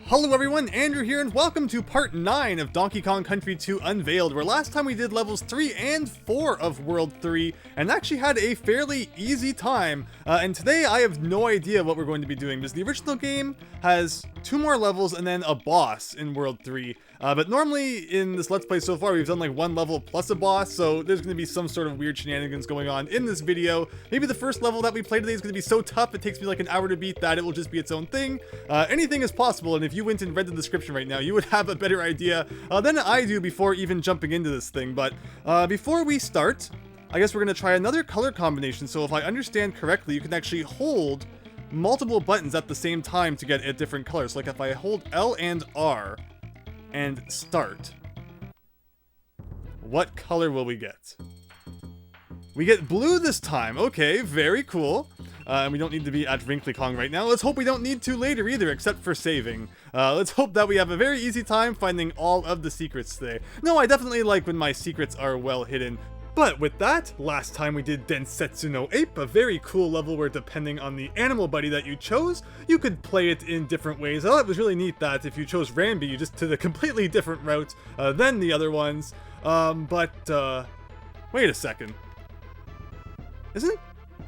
Hello everyone, Andrew here, and welcome to part 9 of Donkey Kong Country 2 Unveiled, where last time we did levels 3 and 4 of World 3, and actually had a fairly easy time, and today I have no idea what we're going to be doing, because the original game has 2 more levels and then a boss in World 3, but normally in this Let's Play so far we've done like 1 level plus a boss, so there's going to be some sort of weird shenanigans going on in this video. Maybe the first level that we play today is going to be so tough it takes me like an hour to beat that it will just be its own thing. Anything is possible, and if you went and read the description right now, you would have a better idea than I do before even jumping into this thing. But before we start, I guess we're going to try another color combination. So if I understand correctly, you can actually hold multiple buttons at the same time to get a different color. So like if I hold L and R and start, what color will we get? We get blue this time. Okay, very cool. And we don't need to be at Wrinkly Kong right now. Let's hope we don't need to later either, except for saving. Let's hope that we have a very easy time finding all of the secrets today. No, I definitely like when my secrets are well hidden. But with that, last time we did Densetsu no Ape, a very cool level where depending on the animal buddy that you chose, you could play it in different ways. I thought it was really neat that if you chose Rambi, you just took a completely different route than the other ones. Wait a second.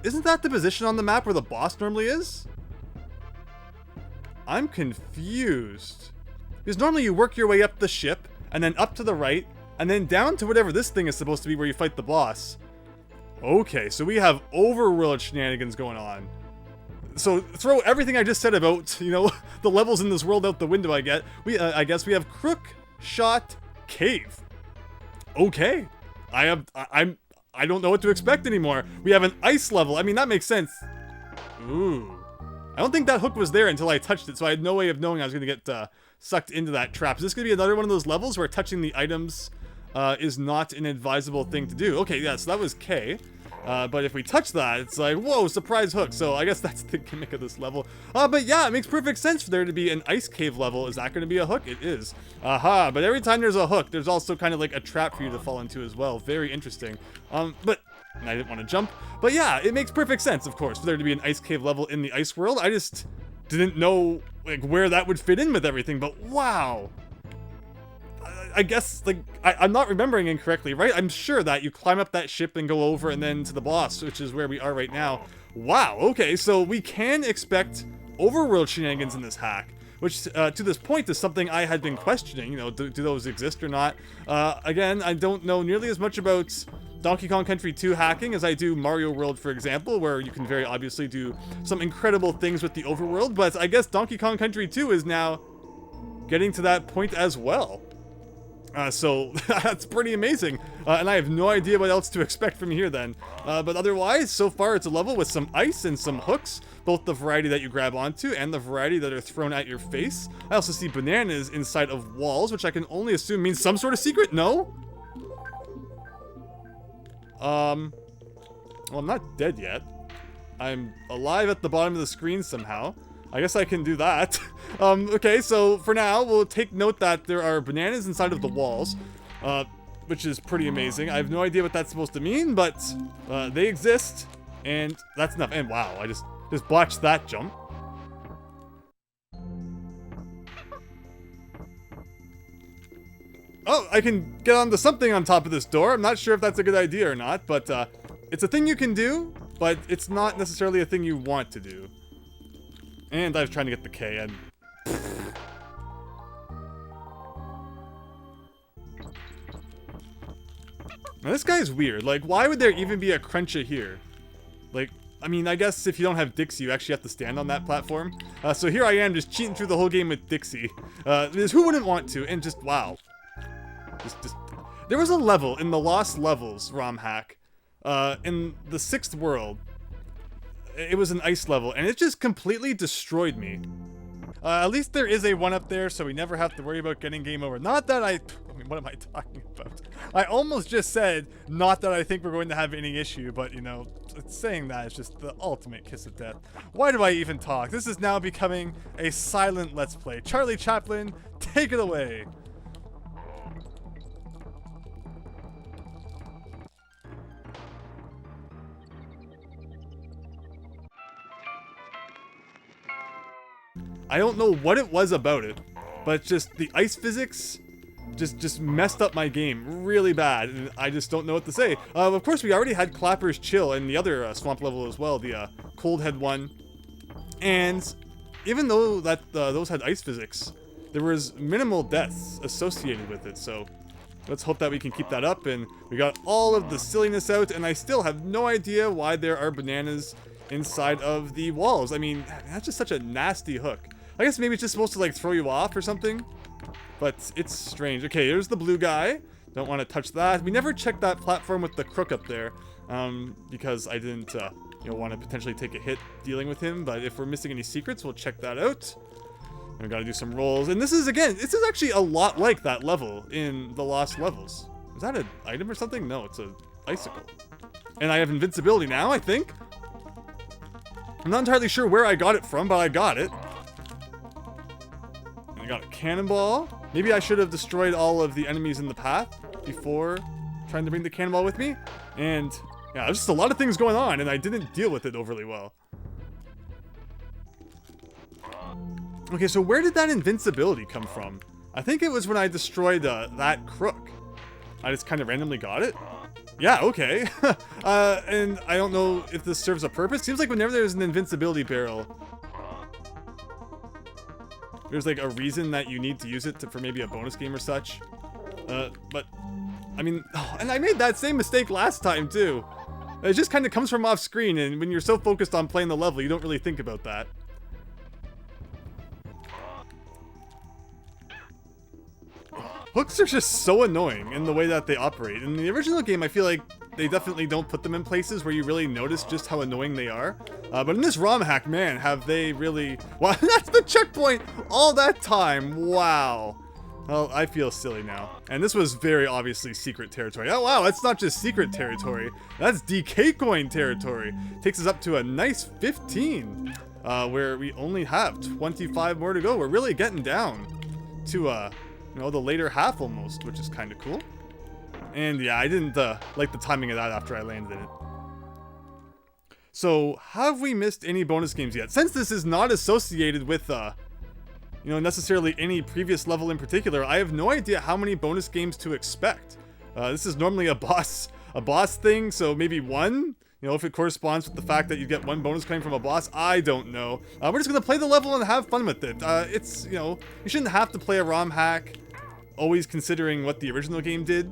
Isn't that the position on the map where the boss normally is? I'm confused. Because normally you work your way up the ship, and then up to the right, and then down to whatever this thing is supposed to be where you fight the boss. Okay, so we have overworld shenanigans going on. So throw everything I just said about, you know, the levels in this world out the window, I guess we have Krookshot Kave. Okay. I don't know what to expect anymore. We have an ice level. I mean, that makes sense. Ooh. I don't think that hook was there until I touched it, so I had no way of knowing I was going to get sucked into that trap. Is this going to be another one of those levels where touching the items is not an advisable thing to do? Okay, yeah, so that was K. But if we touch that, it's like, whoa, surprise hook. So I guess that's the gimmick of this level. But yeah, it makes perfect sense for there to be an ice cave level. Is that going to be a hook? It is. Aha, but every time there's a hook, there's also kind of like a trap for you to fall into as well. Very interesting. But I didn't want to jump. But yeah, it makes perfect sense, of course, for there to be an ice cave level in the ice world. I just didn't know like where that would fit in with everything, but wow. I guess, like, I'm not remembering incorrectly, right? I'm sure that you climb up that ship and go over and then to the boss, which is where we are right now. Wow, okay, so we can expect overworld shenanigans in this hack, which, to this point, is something I had been questioning, you know, do those exist or not? Again, I don't know nearly as much about Donkey Kong Country 2 hacking as I do Mario World, for example, where you can very obviously do some incredible things with the overworld, but I guess Donkey Kong Country 2 is now getting to that point as well. So that's pretty amazing, and I have no idea what else to expect from here then. But otherwise, so far it's a level with some ice and some hooks, both the variety that you grab onto and the variety that are thrown at your face. I also see bananas inside of walls, which I can only assume means some sort of secret. No? Well, I'm not dead yet. I'm alive at the bottom of the screen somehow. I guess I can do that. Okay, so for now, we'll take note that there are bananas inside of the walls, which is pretty amazing. I have no idea what that's supposed to mean, but they exist, and that's enough. And wow, I just botched that jump. Oh, I can get onto something on top of this door. I'm not sure if that's a good idea or not, but it's a thing you can do, but it's not necessarily a thing you want to do. And I was trying to get the K, and... Now this guy's weird. Like, why would there even be a Cruncha here? Like, I mean, I guess if you don't have Dixie, you actually have to stand on that platform. So here I am just cheating through the whole game with Dixie. Because who wouldn't want to? And just, wow. Just... There was a level in the Lost Levels ROM hack, in the 6th world. It was an ice level, and it just completely destroyed me. At least there is a 1-up there, so we never have to worry about getting game over. Not that I mean, what am I talking about? I almost just said, not that I think we're going to have any issue, but, you know, saying that is just the ultimate kiss of death. Why do I even talk? This is now becoming a silent Let's Play. Charlie Chaplin, take it away. I don't know what it was about it, but just the ice physics just messed up my game really bad, and I just don't know what to say. Of course, we already had Clapper's Chill in the other swamp level as well, the Cold Head one. And even though that those had ice physics, there was minimal deaths associated with it, so let's hope that we can keep that up. And we got all of the silliness out, and I still have no idea why there are bananas inside of the walls. I mean, that's just such a nasty hook. I guess maybe it's just supposed to like throw you off or something, but it's strange. Okay, here's the blue guy. Don't want to touch that. We never checked that platform with the crook up there, because I didn't want to potentially take a hit dealing with him. But if we're missing any secrets, we'll check that out. And we gotta do some rolls. And this is actually a lot like that level in the Lost Levels. Is that an item or something? No, it's an icicle. And I have invincibility now, I think. I'm not entirely sure where I got it from, but I got it. And I got a cannonball. Maybe I should have destroyed all of the enemies in the path before trying to bring the cannonball with me. And yeah, there's just a lot of things going on, and I didn't deal with it overly well. Okay, so where did that invincibility come from? I think it was when I destroyed that crook. I just kind of randomly got it. Yeah, okay. And I don't know if this serves a purpose. Seems like whenever there's an invincibility barrel, there's like a reason that you need to use it for maybe a bonus game or such. But, I mean, and I made that same mistake last time too. It just kind of comes from off screen, and when you're so focused on playing the level, you don't really think about that. Hooks are just so annoying in the way that they operate. In the original game, I feel like they definitely don't put them in places where you really notice just how annoying they are. But in this ROM hack, man, have they really... Wow, that's the checkpoint all that time. Wow. Well, I feel silly now. And this was very obviously secret territory. Oh, wow, that's not just secret territory. That's DK coin territory. Takes us up to a nice 15, where we only have 25 more to go. We're really getting down to, the later half almost, which is kind of cool. And yeah, I didn't like the timing of that after I landed in it. So, have we missed any bonus games yet? Since this is not associated with, necessarily any previous level in particular, I have no idea how many bonus games to expect. This is normally a boss thing, so maybe one? If it corresponds with the fact that you get one bonus coming from a boss, I don't know. We're just gonna play the level and have fun with it. It's, you shouldn't have to play a ROM hack, always considering what the original game did.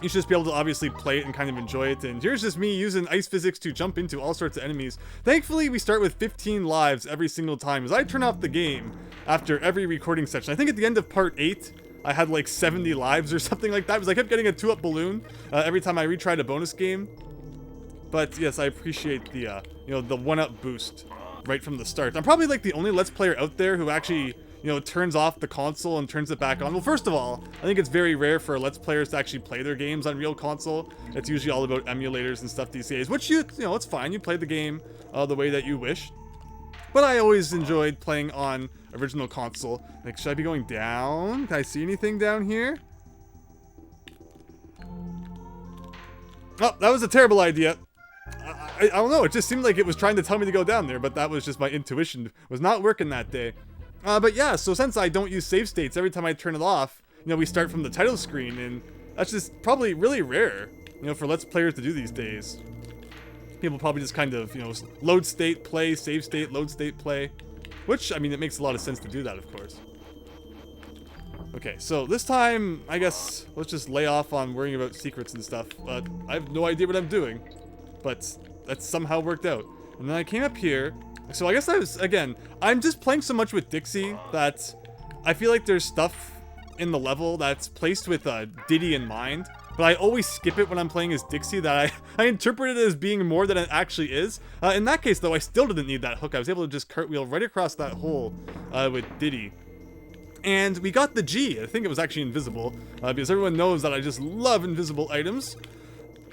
You should just be able to obviously play it and kind of enjoy it. And here's just me using ice physics to jump into all sorts of enemies. Thankfully, we start with 15 lives every single time, as I turn off the game after every recording session. I think at the end of part 8, I had like 70 lives or something like that, because I kept getting a 2-up balloon every time I retried a bonus game. But yes, I appreciate the, the 1-up boost right from the start. I'm probably like the only Let's Player out there who actually, turns off the console and turns it back on. Well, first of all, I think it's very rare for Let's Players to actually play their games on real console. It's usually all about emulators and stuff these days, which it's fine. You play the game the way that you wish. But I always enjoyed playing on original console. Like, should I be going down? Can I see anything down here? Oh, that was a terrible idea. I don't know, it just seemed like it was trying to tell me to go down there, but that was just my intuition. Was not working that day. But yeah, so since I don't use save states, every time I turn it off, we start from the title screen, and that's just probably really rare, for Let's Players to do these days. People probably just kind of, load state, play, save state, load state, play. Which, I mean, it makes a lot of sense to do that, of course. Okay, so this time, I guess, let's just lay off on worrying about secrets and stuff, but I have no idea what I'm doing. But that somehow worked out. And then I came up here. So I guess I'm just playing so much with Dixie that I feel like there's stuff in the level that's placed with Diddy in mind. But I always skip it when I'm playing as Dixie, that I interpret it as being more than it actually is. In that case, though, I still didn't need that hook. I was able to just cartwheel right across that hole with Diddy. And we got the G. I think it was actually invisible, because everyone knows that I just love invisible items.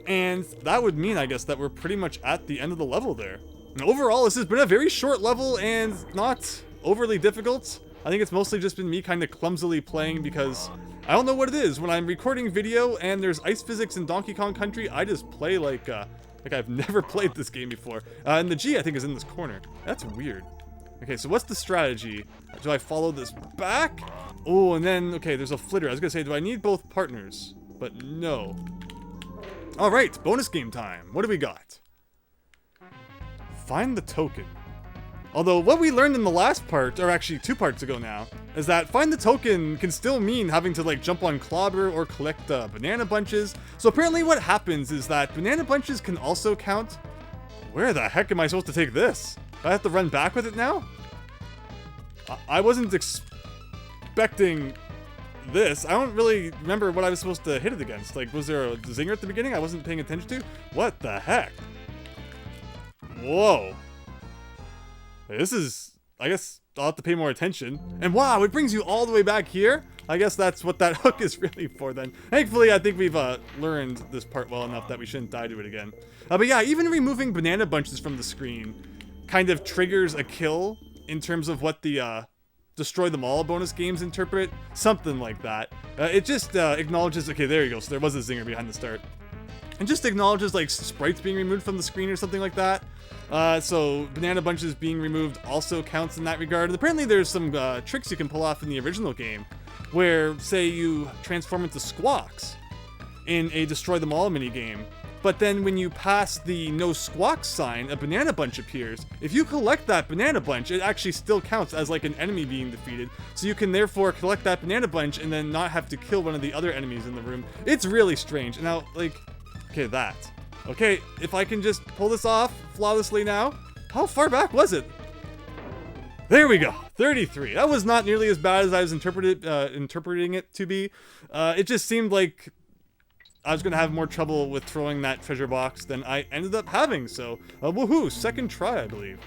And that would mean, I guess, that we're pretty much at the end of the level there. And overall, this has been a very short level and not overly difficult. I think it's mostly just been me kind of clumsily playing because I don't know what it is. When I'm recording video and there's ice physics in Donkey Kong Country, I just play like I've never played this game before. And the G, I think, is in this corner. That's weird. Okay, so what's the strategy? Do I follow this back? Oh, and then, okay, there's a flitter. I was gonna say, do I need both partners? But no. All right, bonus game time. What do we got? Find the token. Although what we learned in the last part, or actually 2 parts ago now, is that find the token can still mean having to like jump on Clobber or collect banana bunches. So apparently what happens is that banana bunches can also count. Where the heck am I supposed to take this? Do I have to run back with it now? I wasn't expecting this. I don't really remember what I was supposed to hit it against. Like, was there a zinger at the beginning I wasn't paying attention to? What the heck? Whoa. This is, I guess I'll have to pay more attention. And wow, it brings you all the way back here? I guess that's what that hook is really for then. Thankfully, I think we've learned this part well enough that we shouldn't die to it again. But yeah, even removing banana bunches from the screen kind of triggers a kill in terms of what the destroy them all bonus games interpret. Something like that. It just acknowledges, okay, there you go. So there was a zinger behind the start. And just acknowledges like sprites being removed from the screen or something like that. So banana bunches being removed also counts in that regard. And apparently there's some tricks you can pull off in the original game where, say, you transform into squawks in a destroy them all minigame. But then when you pass the no squawks sign, a banana bunch appears. If you collect that banana bunch, it actually still counts as like an enemy being defeated. So you can therefore collect that banana bunch and then not have to kill one of the other enemies in the room. It's really strange. Now, like, okay, that. Okay, if I can just pull this off flawlessly now. How far back was it? There we go, 33. That was not nearly as bad as I was interpreting it to be. It just seemed like I was gonna have more trouble with throwing that treasure box than I ended up having, so woohoo, second try, I believe.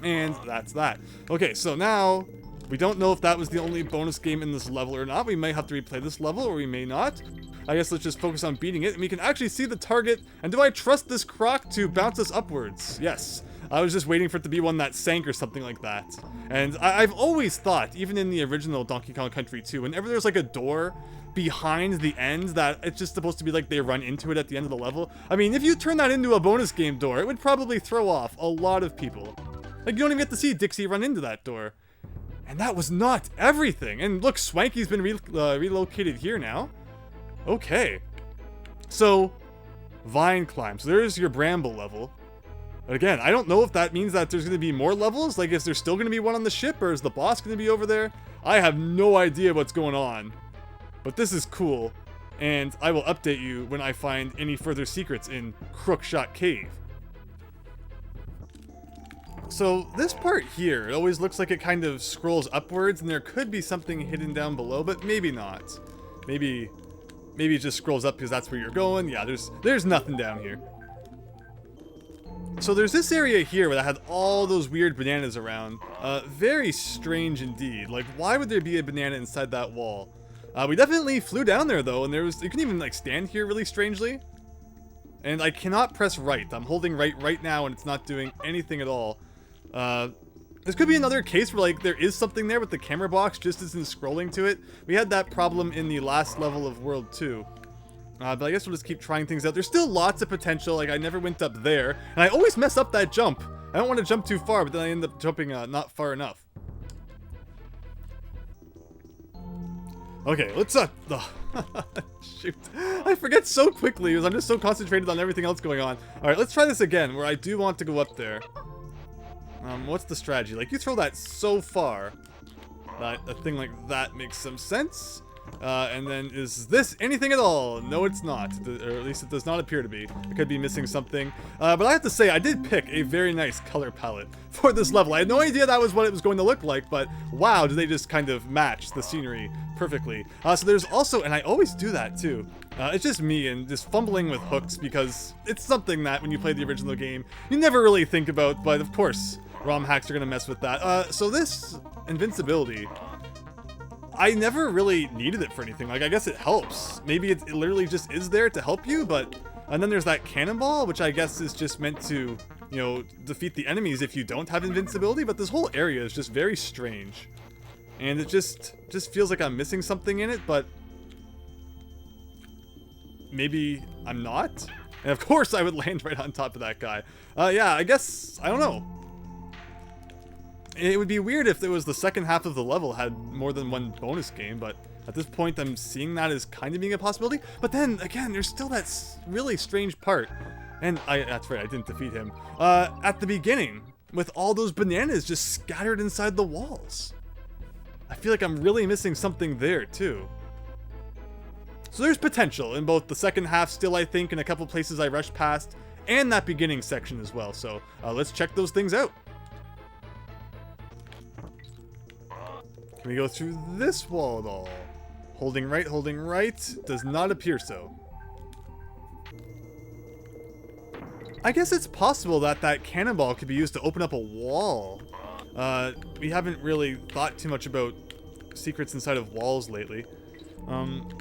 And that's that. Okay, so now we don't know if that was the only bonus game in this level or not. We may have to replay this level, or we may not. I guess let's just focus on beating it, and we can actually see the target. And do I trust this croc to bounce us upwards? Yes. I was just waiting for it to be one that sank or something like that. And I've always thought, even in the original Donkey Kong Country 2, whenever there's like a door behind the end that it's just supposed to be like they run into it at the end of the level. I mean, if you turn that into a bonus game door, it would probably throw off a lot of people. Like, you don't even get to see Dixie run into that door. And that was not everything. And look, Swanky's been relocated here now. Okay. So, vine climb. So there's your bramble level. But again, I don't know if that means that there's going to be more levels. Like, is there still going to be one on the ship, or is the boss going to be over there? I have no idea what's going on. But this is cool. And I will update you when I find any further secrets in Krookshot Kave. So this part here, it always looks like it kind of scrolls upwards, and there could be something hidden down below, but maybe not. Maybe it just scrolls up because that's where you're going. Yeah, there's nothing down here. So there's this area here where I had all those weird bananas around. Very strange indeed. Like, why would there be a banana inside that wall? We definitely flew down there though, and you can even like stand here really strangely. And I cannot press right. I'm holding right now, and it's not doing anything at all. This could be another case where like there is something there, but the camera box just isn't scrolling to it. We had that problem in the last level of World 2. But I guess we'll just keep trying things out. There's still lots of potential. Like, I never went up there, and I always mess up that jump. I don't want to jump too far, but then I end up jumping not far enough. Okay, let's shoot. I forget so quickly because I'm just so concentrated on everything else going on. Alright, let's try this again, where I do want to go up there. What's the strategy? Like, you throw that so far that a thing like that makes some sense. And then, is this anything at all? No, it's not. Or at least it does not appear to be. I could be missing something. But I have to say, I did pick a very nice color palette for this level. I had no idea that was what it was going to look like, but wow, did they just kind of match the scenery perfectly. So there's also, and I always do that too, it's just me and just fumbling with hooks because it's something that when you play the original game, you never really think about, but of course, ROM hacks are going to mess with that. So this invincibility, I never really needed it for anything. Like, I guess it helps. Maybe it literally just is there to help you, but... And then there's that cannonball, which I guess is just meant to, you know, defeat the enemies if you don't have invincibility, but this whole area is just very strange. And it just feels like I'm missing something in it, but... maybe I'm not? And of course I would land right on top of that guy. Yeah, I guess... I don't know. It would be weird if it was the second half of the level had more than one bonus game, but at this point I'm seeing that as kind of being a possibility. But then, again, there's still that really strange part. And that's right, I didn't defeat him. At the beginning, with all those bananas just scattered inside the walls. I feel like I'm really missing something there, too. So there's potential in both the second half still, I think, in a couple places I rushed past, and that beginning section as well. So let's check those things out. Can we go through this wall at all? Holding right. Does not appear so. I guess it's possible that that cannonball could be used to open up a wall. We haven't really thought too much about secrets inside of walls lately.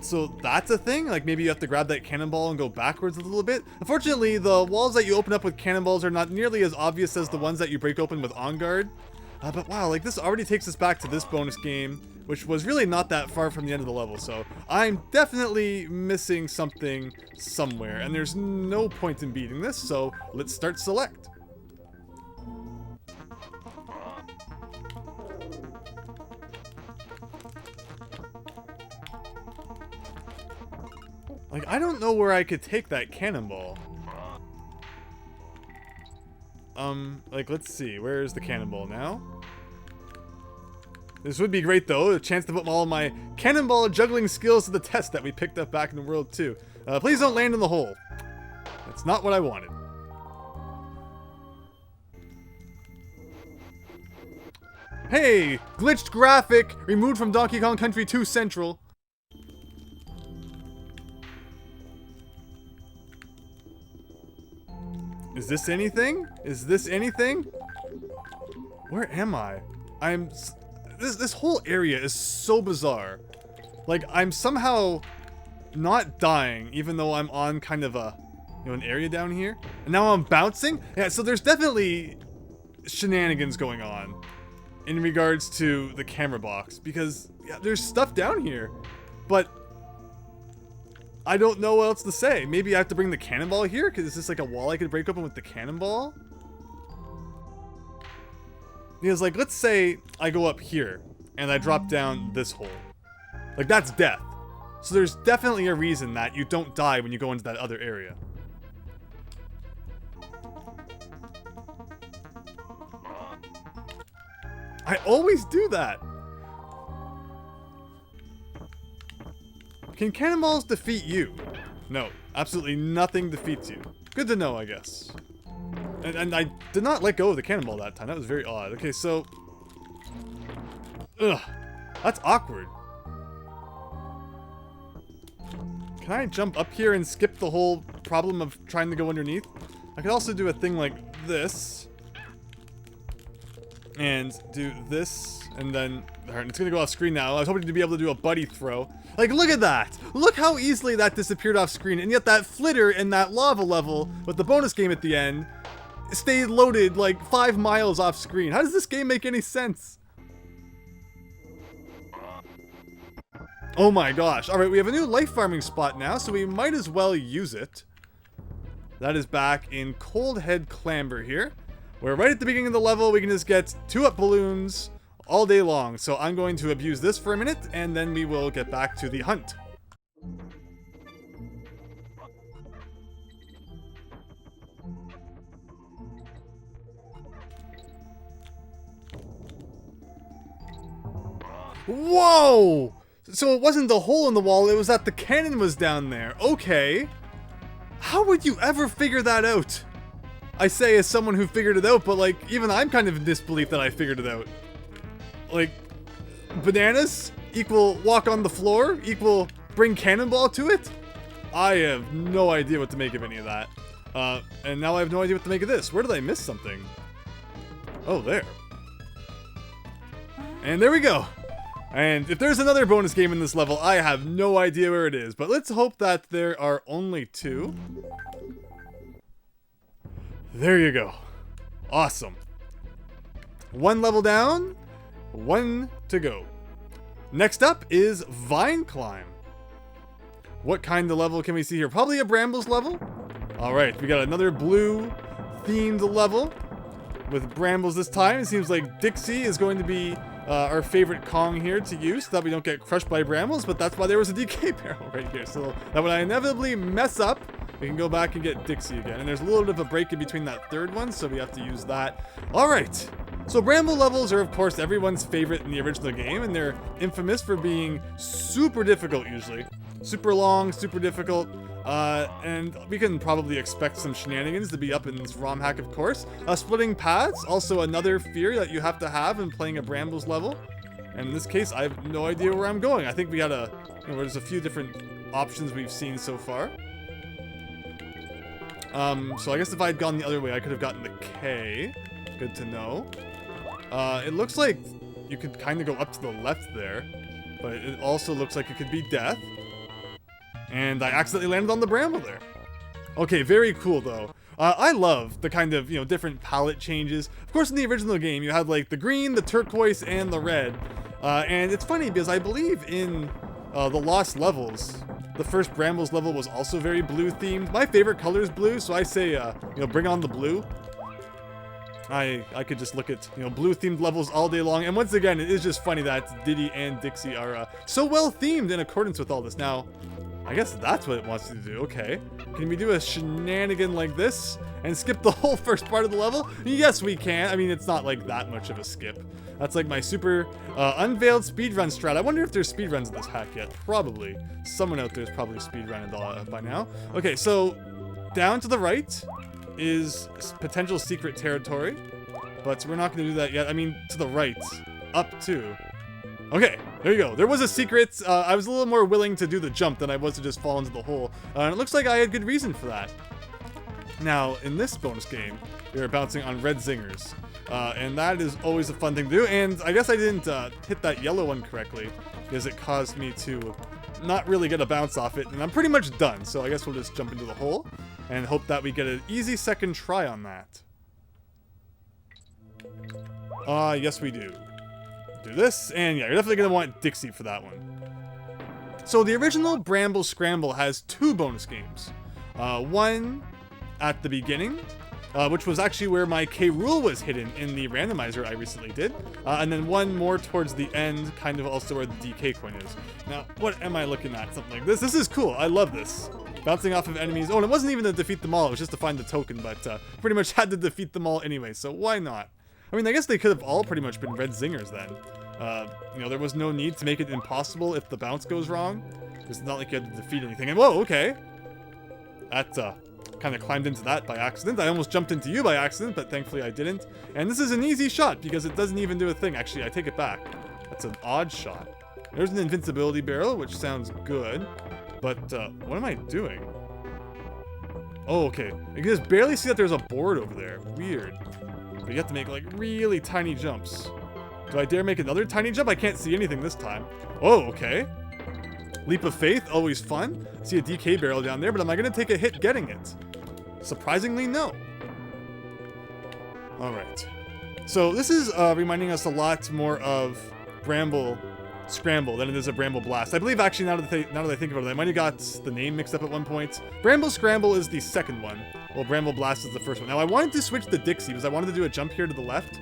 So that's a thing? Like maybe you have to grab that cannonball and go backwards a little bit? Unfortunately, the walls that you open up with cannonballs are not nearly as obvious as the ones that you break open with On Guard. But wow, like this already takes us back to this bonus game, which was really not that far from the end of the level. So I'm definitely missing something somewhere, and there's no point in beating this, so let's start select. Like, I don't know where I could take that cannonball. Like, let's see. Where is the cannonball now? This would be great, though. A chance to put all my cannonball juggling skills to the test that we picked up back in the World 2. Please don't land in the hole. That's not what I wanted. Hey! Glitched graphic! Removed from Donkey Kong Country 2 Central. Is this anything? Is this anything? Where am I? This whole area is so bizarre. Like, I'm somehow not dying, even though I'm on kind of a, an area down here. And now I'm bouncing? Yeah, so there's definitely shenanigans going on in regards to the camera box, because yeah, there's stuff down here, but I don't know what else to say. Maybe I have to bring the cannonball here? Because is this like a wall I could break open with the cannonball? Because, like, let's say I go up here and I drop down this hole. Like, that's death. So there's definitely a reason that you don't die when you go into that other area. I always do that. Can cannonballs defeat you? No, absolutely nothing defeats you. Good to know, I guess. And I did not let go of the cannonball that time. That was very odd. Okay, so... Ugh. That's awkward. Can I jump up here and skip the whole problem of trying to go underneath? I could also do a thing like this. And do this. And then... Alright, it's gonna go off screen now. I was hoping to be able to do a buddy throw. Like, look at that! Look how easily that disappeared off screen, and yet that flitter in that lava level with the bonus game at the end stayed loaded like 5 miles off screen. How does this game make any sense? Oh my gosh. Alright, we have a new life farming spot now, so we might as well use it. That is back in Cold Head Clamber here, where right at the beginning of the level we can just get 2-up balloons all day long. So I'm going to abuse this for a minute, and then we will get back to the hunt. Whoa! So it wasn't the hole in the wall, it was that the cannon was down there. Okay. How would you ever figure that out? I say as someone who figured it out, but like, even I'm kind of in disbelief that I figured it out. Like, bananas equal walk on the floor equal bring cannonball to it? I have no idea what to make of any of that. And now I have no idea what to make of this. Where did I miss something? Oh, there. And there we go. And if there's another bonus game in this level, I have no idea where it is. But let's hope that there are only 2. There you go. Awesome. 1 level down. 1 to go. Next up is Vine Climb. What kind of level can we see here? Probably a Brambles level? Alright, we got another blue themed level. with brambles this time. It seems like Dixie is going to be our favorite Kong here to use so that we don't get crushed by brambles, but that's why there was a DK barrel right here. So that when I inevitably mess up, we can go back and get Dixie again. And there's a little bit of a break in between that third one, so we have to use that. All right. So bramble levels are, of course, everyone's favorite in the original game, and they're infamous for being super difficult usually. Super long, super difficult. And we can probably expect some shenanigans to be up in this ROM hack, of course. Splitting paths, also another fear that you have to have in playing a brambles level. And in this case, I have no idea where I'm going. I think we had there's a few different options we've seen so far. So I guess if I had gone the other way, I could have gotten the K. Good to know. It looks like you could kind of go up to the left there, but it also looks like it could be death. And I accidentally landed on the bramble there. Okay, very cool though. I love the kind of, different palette changes. Of course, in the original game, you had like the green, the turquoise, and the red. And it's funny because I believe in the Lost Levels, the first Brambles level was also very blue themed. My favorite color is blue, so I say, bring on the blue. I could just look at, blue themed levels all day long. And once again, it is just funny that Diddy and Dixie are so well themed in accordance with all this. Now, I guess that's what it wants to do. Okay. Can we do a shenanigan like this and skip the whole first part of the level? Yes, we can. I mean, it's not like that much of a skip. That's like my super unveiled speedrun strat. I wonder if there's speedruns in this hack yet. Probably. Someone out there is probably speedrunning by now. Okay, so down to the right is potential secret territory, but we're not going to do that yet. I mean, to the right. Up too. Okay, there you go. There was a secret. I was a little more willing to do the jump than I was to just fall into the hole. And it looks like I had good reason for that. Now, in this bonus game, we are bouncing on red zingers. And that is always a fun thing to do. And I guess I didn't hit that yellow one correctly because it caused me to not really get a bounce off it. And I'm pretty much done. So I guess we'll just jump into the hole and hope that we get an easy second try on that. Yes we do. Do this, and yeah, you're definitely going to want Dixie for that one. So the original Bramble Scramble has two bonus games. One at the beginning, which was actually where my K rule was hidden in the randomizer I recently did. And then one more towards the end, kind of also where the DK coin is. Now, what am I looking at? Something like this. This is cool. I love this. Bouncing off of enemies. Oh, and it wasn't even to defeat them all. It was just to find the token, but pretty much had to defeat them all anyway, so why not? I mean, I guess they could have all pretty much been red zingers then. There was no need to make it impossible if the bounce goes wrong. It's not like you had to defeat anything. And whoa, okay. That kind of climbed into that by accident. I almost jumped into you by accident, but thankfully I didn't. And this is an easy shot because it doesn't even do a thing. Actually, I take it back. That's an odd shot. There's an invincibility barrel, which sounds good. But what am I doing? Oh, okay. I can just barely see that there's a board over there. Weird. But you have to make like really tiny jumps. Do I dare make another tiny jump? I can't see anything this time. Oh, okay. Leap of faith, always fun. See a DK barrel down there, but am I going to take a hit getting it? Surprisingly, no. Alright. So this is reminding us a lot more of Bramble Scramble than it is a Bramble Blast. I believe actually now that I think about it, I might have got the name mixed up at one point. Bramble Scramble is the second one, while Bramble Blast is the first one. Now I wanted to switch to Dixie because I wanted to do a jump here to the left.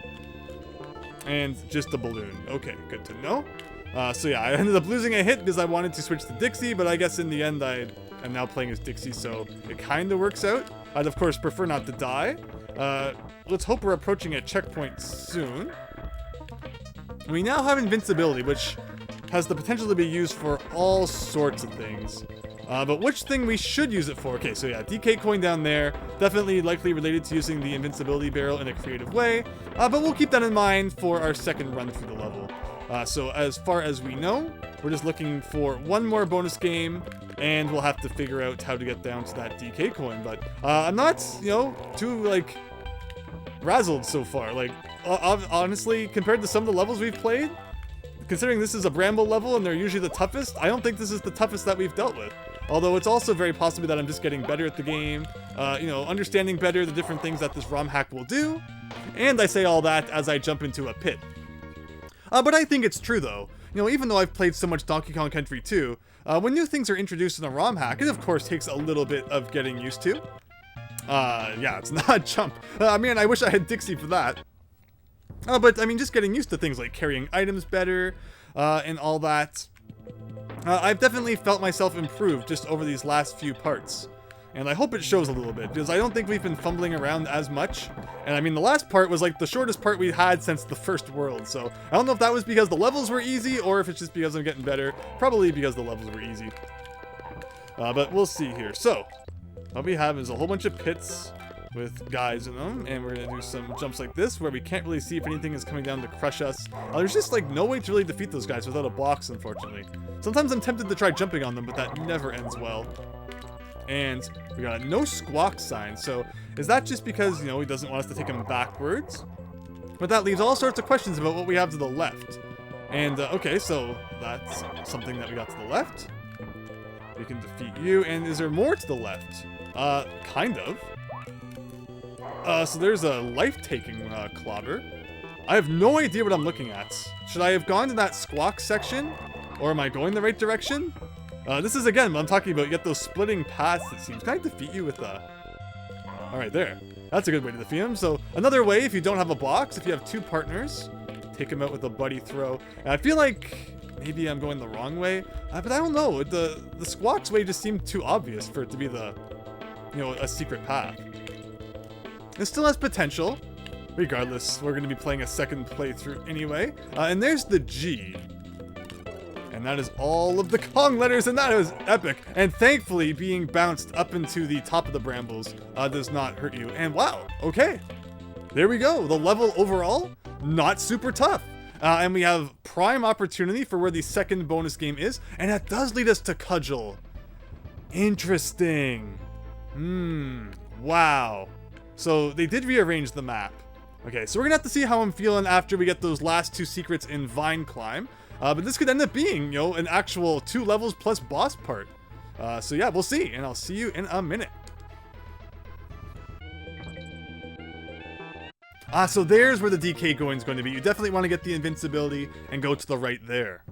And just a balloon. Okay, good to know. So yeah, I ended up losing a hit because I wanted to switch to Dixie, but I guess in the end I am now playing as Dixie, so it kind of works out. I'd of course prefer not to die. Let's hope we're approaching a checkpoint soon. We now have invincibility, which has the potential to be used for all sorts of things. But which thing we should use it for? Okay, so yeah, DK coin down there. Definitely likely related to using the invincibility barrel in a creative way. But we'll keep that in mind for our second run through the level. So as far as we know, we're just looking for one more bonus game, and we'll have to figure out how to get down to that DK coin. But I'm not, too, like, razzled so far. Like, honestly, compared to some of the levels we've played, considering this is a Bramble level and they're usually the toughest, I don't think this is the toughest that we've dealt with. Although it's also very possible that I'm just getting better at the game, understanding better the different things that this ROM hack will do. And I say all that as I jump into a pit. But I think it's true though. Even though I've played so much Donkey Kong Country 2, when new things are introduced in a ROM hack, it of course takes a little bit of getting used to. Yeah, it's not jump. Man, I wish I had Dixie for that. But, I mean, just getting used to things like carrying items better, and all that. I've definitely felt myself improve just over these last few parts. And I hope it shows a little bit, because I don't think we've been fumbling around as much. And I mean, the last part was like the shortest part we had since the first world, so I don't know if that was because the levels were easy, or if it's just because I'm getting better. Probably because the levels were easy. But we'll see here. So, what we have is a whole bunch of pits with guys in them, and we're gonna do some jumps like this, where we can't really see if anything is coming down to crush us. There's just like no way to really defeat those guys without a box, unfortunately. Sometimes I'm tempted to try jumping on them, but that never ends well. And we got a no squawk sign, so is that just because, you know, he doesn't want us to take him backwards? But that leaves all sorts of questions about what we have to the left. And, okay, so that's something that we got to the left. We can defeat you, and is there more to the left? Kind of. So there's a life-taking clobber. I have no idea what I'm looking at. Should I have gone to that squawk section? Or am I going the right direction? This is, again, what I'm talking about. You get those splitting paths, it seems. Can I defeat you with Alright, there. That's a good way to defeat him. So, another way, if you don't have a box, if you have two partners, take him out with a buddy throw. And I feel like maybe I'm going the wrong way. But I don't know. The squawk's way just seemed too obvious for it to be the, you know, a secret path. It still has potential. Regardless, we're going to be playing a second playthrough anyway. And there's the G. And that is all of the Kong letters, and that is epic. And thankfully, being bounced up into the top of the brambles does not hurt you. And wow, okay. There we go. The level overall, not super tough. And we have prime opportunity for where the second bonus game is. And that does lead us to Kudgel. Interesting. Wow. So they did rearrange the map. Okay, so we're gonna have to see how I'm feeling after we get those last two secrets in Vine Climb. But this could end up being, you know, an actual 2 levels plus boss part. So yeah, we'll see, and I'll see you in a minute. So there's where the DK going is going to be. You definitely want to get the invincibility and go to the right there.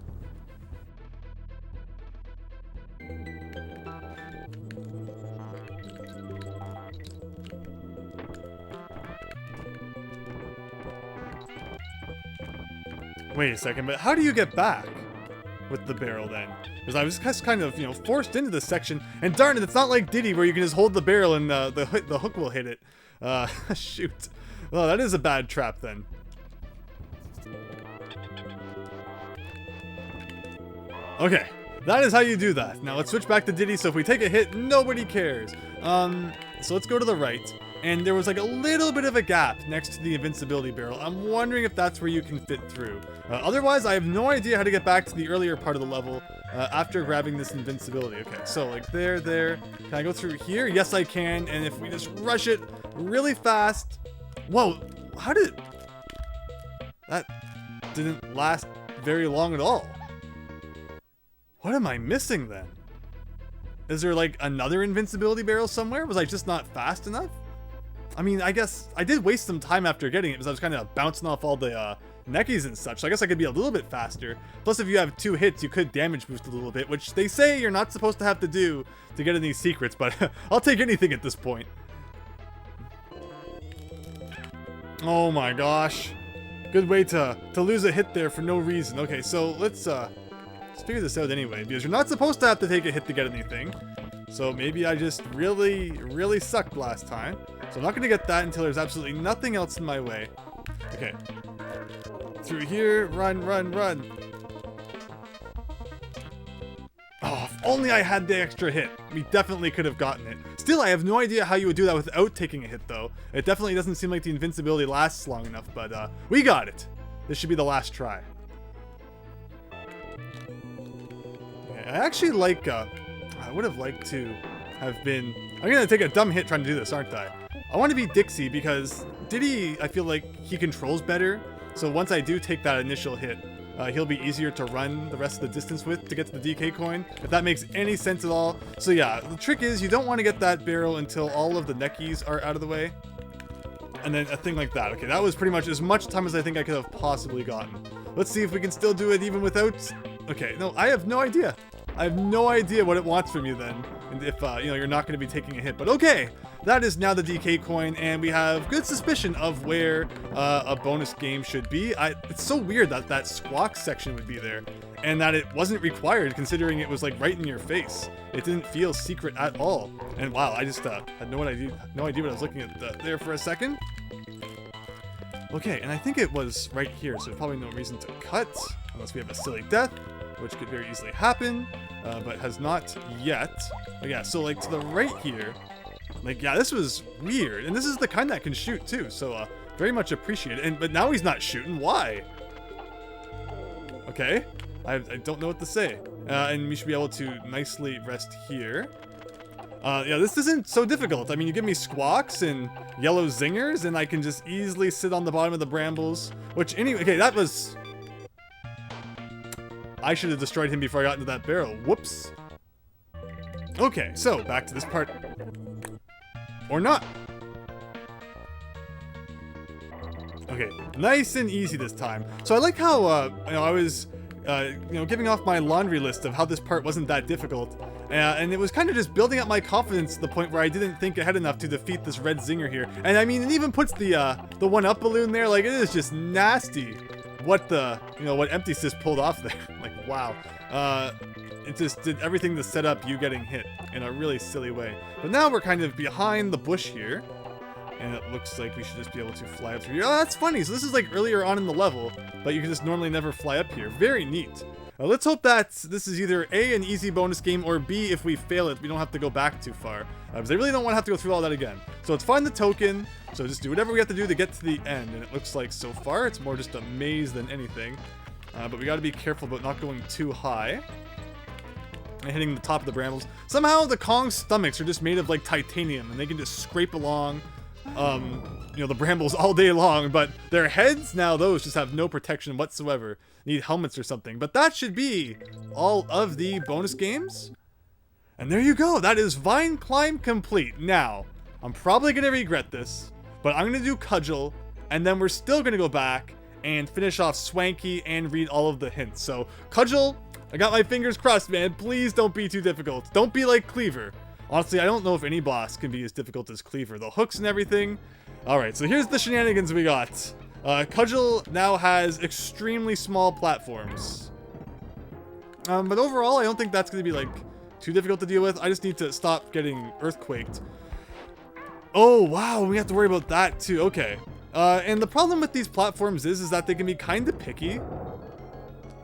Wait a second, but how do you get back with the barrel then? Because I was just kind of, you know, forced into this section, and darn it, it's not like Diddy where you can just hold the barrel and the hook will hit it. Shoot. Well, that is a bad trap then. Okay, that is how you do that. Now let's switch back to Diddy, so if we take a hit, nobody cares. So let's go to the right. And there was like a little bit of a gap next to the invincibility barrel. I'm wondering if that's where you can fit through. Otherwise, I have no idea how to get back to the earlier part of the level after grabbing this invincibility. Okay, so like there. Can I go through here? Yes, I can. And if we just rush it really fast. Whoa, how did... That didn't last very long at all. What am I missing then? Is there like another invincibility barrel somewhere? Was I just not fast enough? I mean, I guess I did waste some time after getting it because I was kind of bouncing off all the neckies and such. So I guess I could be a little bit faster. Plus, if you have 2 hits, you could damage boost a little bit, which they say you're not supposed to have to do to get in these secrets, but I'll take anything at this point. Oh my gosh. Good way to lose a hit there for no reason. Okay, so let's figure this out anyway, because you're not supposed to have to take a hit to get anything. So maybe I just really sucked last time. So I'm not going to get that until there's absolutely nothing else in my way. Okay. Through here. Run. Oh, if only I had the extra hit. We definitely could have gotten it. Still, I have no idea how you would do that without taking a hit, though. It definitely doesn't seem like the invincibility lasts long enough, but we got it. This should be the last try. Okay, I actually like... I would have liked to have been... I'm going to take a dumb hit trying to do this, aren't I? I want to be Dixie because Diddy, I feel like he controls better. So once I do take that initial hit, he'll be easier to run the rest of the distance with to get to the DK coin, if that makes any sense at all. So yeah, the trick is you don't want to get that barrel until all of the neckies are out of the way. And then a thing like that. Okay, that was pretty much as much time as I think I could have possibly gotten. Let's see if we can still do it even without... Okay, no, I have no idea. I have no idea what it wants from you then. if you know, you're not going to be taking a hit. But okay, that is now the DK coin, and we have good suspicion of where a bonus game should be. It's so weird that that squawk section would be there, and that it wasn't required, considering it was like right in your face. It didn't feel secret at all. And wow, I just had no idea what I was looking at there for a second. Okay, and I think it was right here, so there's probably no reason to cut, unless we have a silly death, which could very easily happen, but has not yet. But yeah, so like to the right here, like, yeah, this was weird, and this is the kind that can shoot too, so very much appreciated. But now he's not shooting. Why? Okay, I don't know what to say. And we should be able to nicely rest here. Yeah, this isn't so difficult. I mean, you give me squawks and yellow zingers, and I can just easily sit on the bottom of the brambles. Which, anyway, okay, that was... I should have destroyed him before I got into that barrel. Whoops. Okay, so back to this part. Or not. Okay, nice and easy this time. So I like how, you know, I was... you know, giving off my laundry list of how this part wasn't that difficult, and it was kind of just building up my confidence to the point where I didn't think ahead enough to defeat this red zinger here. And I mean, it even puts the 1-up balloon there. Like, it is just nasty what the, you know, what Empty Sis pulled off there. Like, wow. It just did everything to set up you getting hit in a really silly way. But now we're kind of behind the bush here, and it looks like we should just be able to fly up through here. Oh, that's funny. So this is like earlier on in the level, but you can just normally never fly up here. Very neat. Let's hope that this is either A, an easy bonus game, or B, if we fail it, we don't have to go back too far. Because I really don't want to have to go through all that again. So let's find the token. So just do whatever we have to do to get to the end. And it looks like so far it's more just a maze than anything. But we got to be careful about not going too high and hitting the top of the brambles. Somehow the Kong's stomachs are just made of like titanium, and they can just scrape along you know, the brambles all day long, but their heads, now those just have no protection whatsoever. Need helmets or something. But that should be all of the bonus games. And there you go. That is Vine Climb complete. Now, I'm probably going to regret this, but I'm going to do Kudgel, and then we're still going to go back and finish off Swanky and read all of the hints. So, Kudgel, I got my fingers crossed, man. Please don't be too difficult. Don't be like Cleaver. Honestly, I don't know if any boss can be as difficult as Cleaver. The hooks and everything. Alright, so here's the shenanigans we got. Kudgel now has extremely small platforms. But overall, I don't think that's going to be, like, too difficult to deal with. I just need to stop getting earthquaked. Oh, wow, we have to worry about that, too. Okay. And the problem with these platforms is that they can be kind of picky.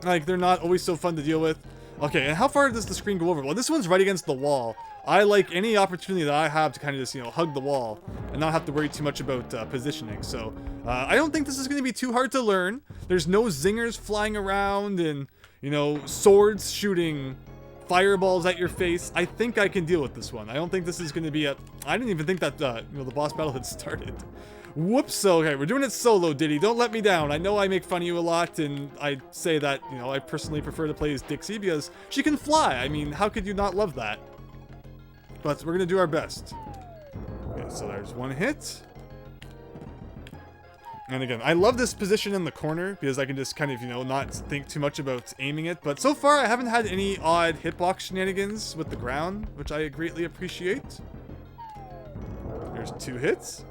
Like, they're not always so fun to deal with. Okay, and how far does the screen go over? Well, this one's right against the wall. I like any opportunity that I have to kind of just, you know, hug the wall and not have to worry too much about positioning. So, I don't think this is going to be too hard to learn. There's no zingers flying around and, you know, swords shooting fireballs at your face. I think I can deal with this one. I don't think this is going to be a... I didn't even think that, you know, the boss battle had started. Whoops, okay, we're doing it solo, Diddy. Don't let me down. I know I make fun of you a lot, and I say that, you know, I personally prefer to play as Dixie because she can fly. I mean, how could you not love that? But we're gonna do our best. Okay, so there's one hit. And again, I love this position in the corner because I can just kind of, you know, not think too much about aiming it. But so far, I haven't had any odd hitbox shenanigans with the ground, which I greatly appreciate. There's 2 hits.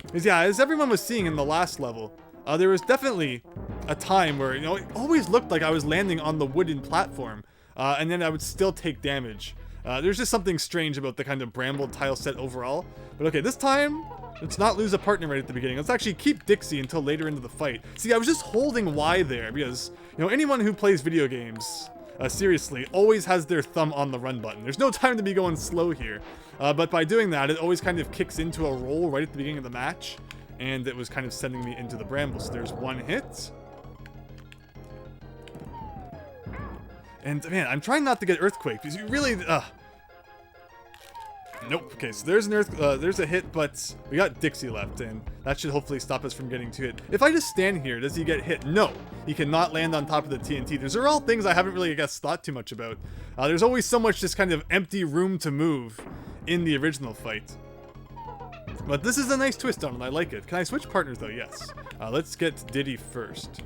Because yeah, as everyone was seeing in the last level, there was definitely a time where, you know, it always looked like I was landing on the wooden platform, and then I would still take damage. There's just something strange about the kind of bramble tile set overall. But okay, this time, let's not lose a partner right at the beginning. Let's actually keep Dixie until later into the fight. See, I was just holding Y there because, you know, anyone who plays video games, seriously, always has their thumb on the run button. There's no time to be going slow here. But by doing that, it always kind of kicks into a roll right at the beginning of the match. And it was kind of sending me into the brambles. So there's 1 hit. And man, I'm trying not to get earthquake because you really, nope. Okay, so there's an there's a hit, but we got Dixie left, and that should hopefully stop us from getting too hit. If I just stand here, does he get hit? No, he cannot land on top of the TNT. These are all things I haven't really, I guess, thought too much about. There's always so much just kind of empty room to move in the original fight. But this is a nice twist on it. I like it. Can I switch partners though? Yes. Let's get Diddy first.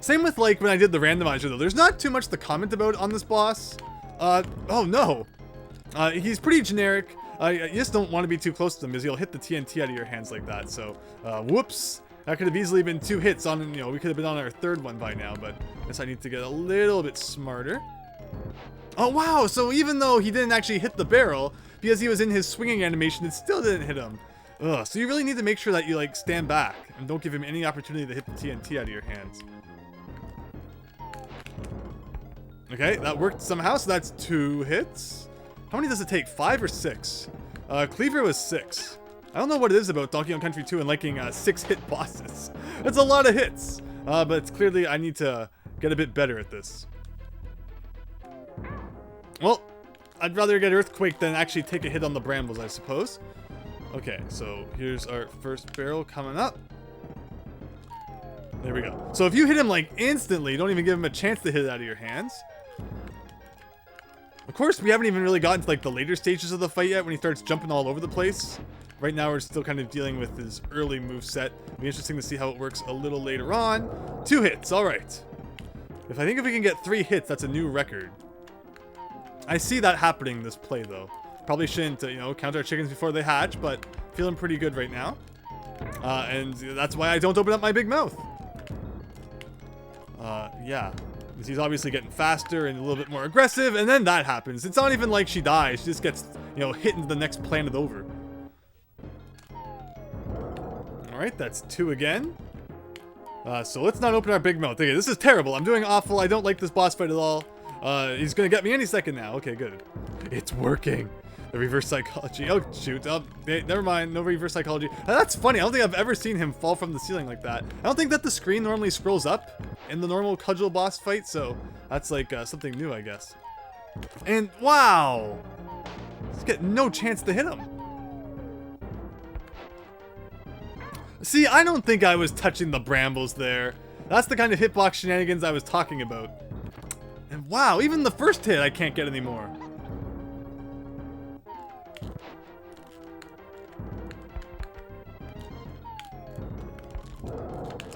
Same with like when I did the randomizer though. There's not too much to comment about on this boss. Oh no. He's pretty generic. You just don't want to be too close to him because he'll hit the TNT out of your hands like that. So, whoops. That could have easily been 2 hits on, you know, we could have been on our 3rd one by now, but I guess I need to get a little bit smarter. Oh wow, so even though he didn't actually hit the barrel, because he was in his swinging animation, it still didn't hit him. Ugh, so you really need to make sure that you like stand back and don't give him any opportunity to hit the TNT out of your hands. Okay, that worked somehow, so that's 2 hits. How many does it take? 5 or 6? Cleaver was 6. I don't know what it is about Donkey Kong Country 2 and liking 6-hit bosses. That's a lot of hits. But it's clearly I need to get a bit better at this. Well, I'd rather get Earthquake than actually take a hit on the brambles, I suppose. Okay, so here's our first barrel coming up. There we go. So if you hit him like instantly, don't even give him a chance to hit it out of your hands. Of course, we haven't even really gotten to like the later stages of the fight yet when he starts jumping all over the place. Right now, we're still kind of dealing with his early moveset. It'll be interesting to see how it works a little later on. 2 hits, all right. If we can get 3 hits, that's a new record. I see that happening this play though. Probably shouldn't, you know, count our chickens before they hatch, but feeling pretty good right now. And that's why I don't open up my big mouth. Yeah. Because he's obviously getting faster and a little bit more aggressive, and then that happens. It's not even like she dies. She just gets, you know, hit into the next planet over. Alright, that's 2 again. So let's not open our big mouth. Okay, this is terrible. I'm doing awful. I don't like this boss fight at all. He's gonna get me any second now. Okay, good. It's working. The reverse psychology. Oh, shoot. Oh, hey, never mind. No reverse psychology. That's funny. I don't think I've ever seen him fall from the ceiling like that. I don't think that the screen normally scrolls up in the normal Kudgel boss fight, so that's like something new, I guess. And wow! He's getting no chance to hit him. See, I don't think I was touching the brambles there. That's the kind of hitbox shenanigans I was talking about. And wow, even the first hit I can't get anymore.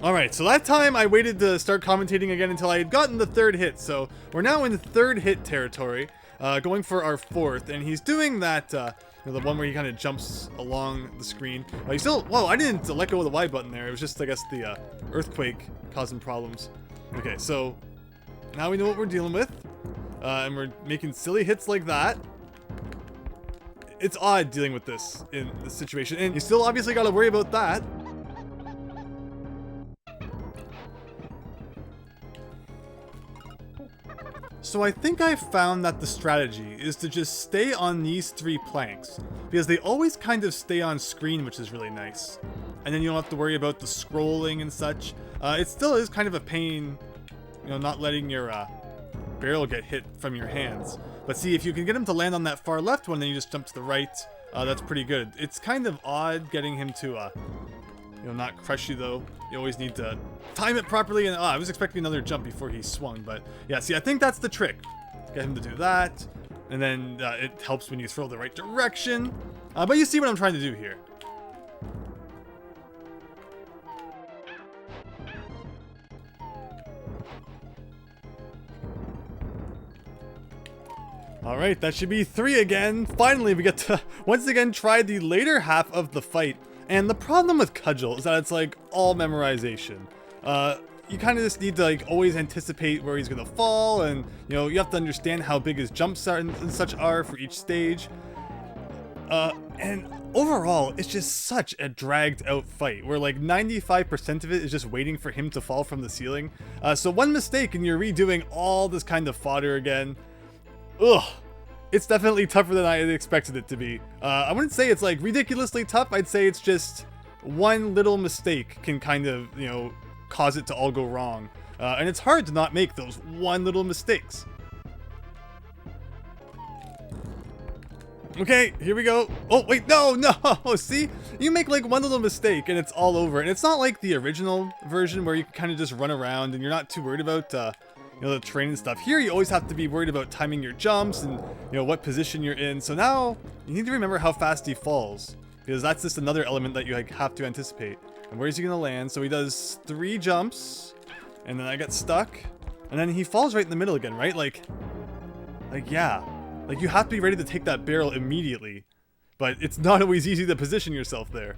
Alright, so that time I waited to start commentating again until I had gotten the 3rd hit. So we're now in 3rd hit territory, going for our 4th. And he's doing that, you know, the one where he kind of jumps along the screen. He's still, whoa, I didn't let go of the Y button there. It was just, I guess, the earthquake causing problems. Okay, so now we know what we're dealing with. And we're making silly hits like that. It's odd dealing with this in this situation. And you still obviously got to worry about that. So I think I found that the strategy is to just stay on these 3 planks, because they always kind of stay on screen, which is really nice. And then you don't have to worry about the scrolling and such. It still is kind of a pain, you know, not letting your barrel get hit from your hands. But see, if you can get him to land on that far left one, then you just jump to the right. That's pretty good. It's kind of odd getting him to, you know, not crush you though. You always need to time it properly, and I was expecting another jump before he swung, but yeah, see, I think that's the trick. Get him to do that, and then it helps when you throw the right direction. But you see what I'm trying to do here. Alright, that should be 3 again. Finally, we get to once again try the later half of the fight. And the problem with Kudgel is that it's like all memorization. You kind of just need to like always anticipate where he's gonna fall, and you know, you have to understand how big his jumps are and such are for each stage. And overall, it's just such a dragged out fight where like 95% of it is just waiting for him to fall from the ceiling. So one mistake and you're redoing all this kind of fodder again. Ugh. It's definitely tougher than I had expected it to be. I wouldn't say it's like ridiculously tough. I'd say it's just one little mistake can kind of, you know, cause it to all go wrong. And it's hard to not make those one little mistakes. Okay, here we go. Oh, wait, no. See? You make like one little mistake and it's all over. And it's not like the original version where you can kind of just run around and you're not too worried about, you know, the terrain and stuff. Here, you always have to be worried about timing your jumps and, you know, what position you're in. So now, you need to remember how fast he falls, because that's just another element that you like, have to anticipate. And where is he going to land? So he does 3 jumps, And then I get stuck. And then he falls right in the middle again, right? Like, yeah. Like, you have to be ready to take that barrel immediately. But it's not always easy to position yourself there.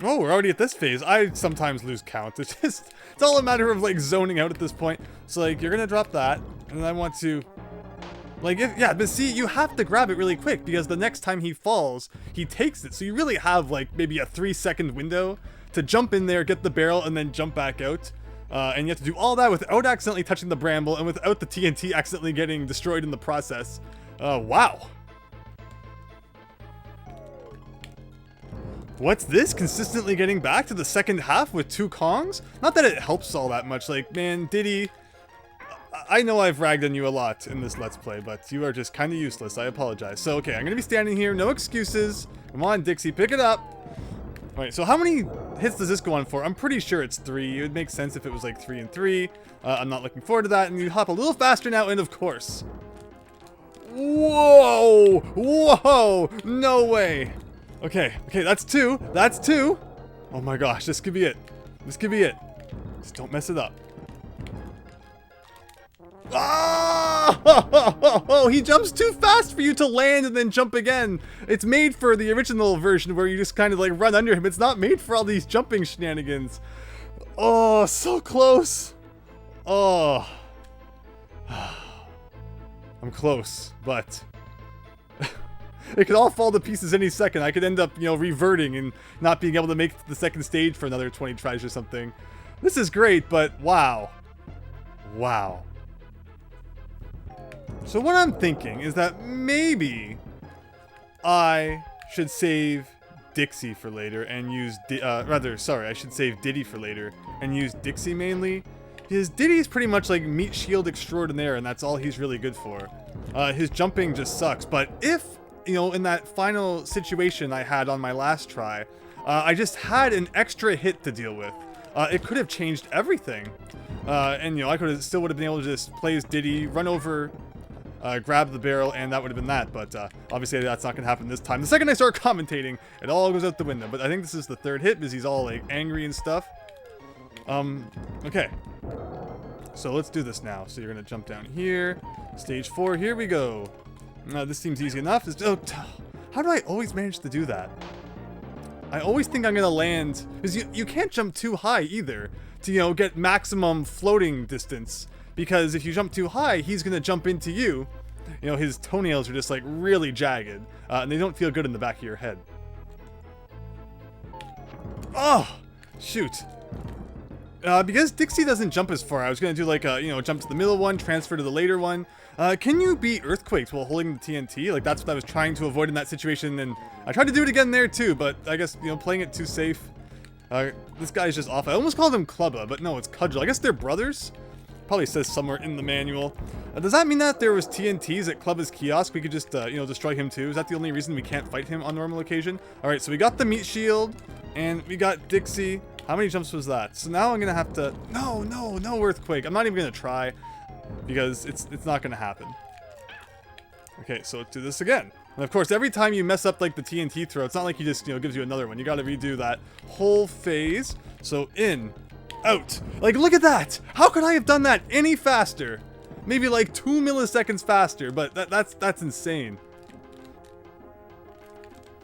Oh, we're already at this phase. I sometimes lose count. It's all a matter of, like, zoning out at this point. So, like, you're gonna drop that, and then I want to, like, but see, you have to grab it really quick, because the next time he falls, he takes it. So you really have, like, maybe a 3-second window to jump in there, get the barrel, and then jump back out. And you have to do all that without accidentally touching the bramble, and without the TNT accidentally getting destroyed in the process. Wow. What's this? Consistently getting back to the second half with 2 Kongs? Not that it helps all that much. Like, man, Diddy, I know I've ragged on you a lot in this Let's Play, but you are just kind of useless. I apologize. So, okay, I'm going to be standing here. No excuses. Come on, Dixie, pick it up. All right, so how many hits does this go on for? I'm pretty sure it's 3. It would make sense if it was like 3 and 3. I'm not looking forward to that. And you hop a little faster now, and of course. Whoa! Whoa! No way! Okay, that's 2. That's 2. Oh my gosh, this could be it. This could be it. Just don't mess it up. Oh, he jumps too fast for you to land and then jump again. It's made for the original version where you just kind of like run under him. It's not made for all these jumping shenanigans. Oh, so close. Oh. I'm close, but it could all fall to pieces any second. I could end up, you know, reverting and not being able to make it to the second stage for another 20 tries or something. This is great, but wow. Wow. So what I'm thinking is that maybe I should save Dixie for later and use, I should save Diddy for later and use Dixie mainly. Because Diddy's pretty much like meat shield extraordinaire, and that's all he's really good for. His jumping just sucks, but if, you know, in that final situation I had on my last try, I just had an extra hit to deal with. It could have changed everything. And, you know, I still would have been able to just play as Diddy, run over, grab the barrel, and that would have been that. But obviously that's not going to happen this time. The second I start commentating, it all goes out the window. But I think this is the 3rd hit because he's all, like, angry and stuff. Okay. So let's do this now. So you're going to jump down here. Stage 4, here we go. This seems easy enough. How do I always manage to do that? I always think I'm going to land, because you can't jump too high either to, you know, get maximum floating distance. Because if you jump too high, he's going to jump into you. You know, his toenails are just like really jagged, and they don't feel good in the back of your head. Oh, shoot. Because Dixie doesn't jump as far, I was going to do like a, you know, jump to the middle one, transfer to the later one. Can you beat earthquakes while holding the TNT? Like, that's what I was trying to avoid in that situation, and I tried to do it again there too, but I guess, you know, playing it too safe. This guy's just off. I almost called him Clubba, but no, it's Kudgel. I guess they're brothers? Probably says somewhere in the manual. Does that mean that there was TNTs at Clubba's kiosk? We could just, you know, destroy him too? Is that the only reason we can't fight him on normal occasion? Alright, so we got the meat shield, and we got Dixie. How many jumps was that? So now I'm gonna have to... No earthquake. I'm not even gonna try, because it's not gonna happen. Okay, so let's do this again. And of course, every time you mess up like the TNT throw, it's not like he just, you know, gives you another one. You gotta redo that whole phase. So in, out. Like, look at that! How could I have done that any faster? Maybe like 2 milliseconds faster, but that's insane.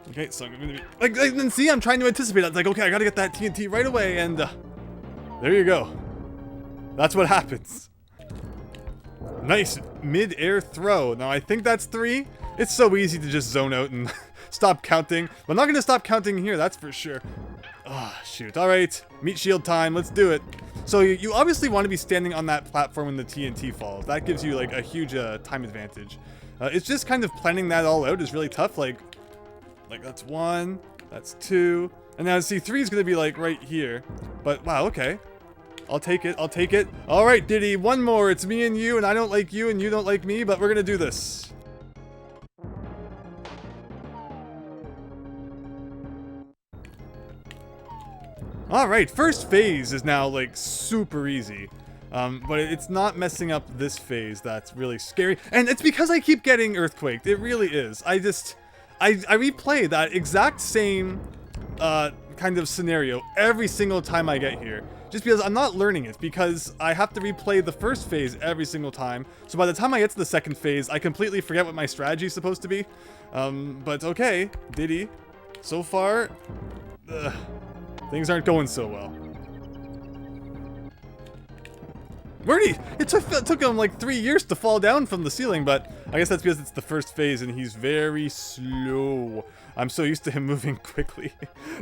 Okay, so I'm gonna be like, then see, I'm trying to anticipate. It's like, okay, I gotta get that TNT right away, and there you go. That's what happens. Nice mid-air throw. Now I think that's 3. It's so easy to just zone out and stop counting. But I'm not gonna stop counting here, that's for sure. Ah, shoot. All right, meat shield time. Let's do it. So you obviously want to be standing on that platform when the TNT falls. That gives you like a huge time advantage. It's just kind of planning that all out is really tough. Like that's 1, that's 2, and now see 3 is gonna be like right here. But wow, okay. I'll take it. I'll take it. All right, Diddy, one more. It's me and you, and I don't like you, and you don't like me, but we're gonna do this. Alright, first phase is now, like, super easy. But it's not messing up this phase that's really scary. And it's because I keep getting earthquaked. It really is. I replay that exact same kind of scenario every single time I get here. Just because I'm not learning it, because I have to replay the first phase every single time. So by the time I get to the second phase, I completely forget what my strategy is supposed to be. But okay, Diddy. So far, things aren't going so well. Where'd he? It took him like 3 years to fall down from the ceiling, but I guess that's because it's the first phase and he's very slow. I'm so used to him moving quickly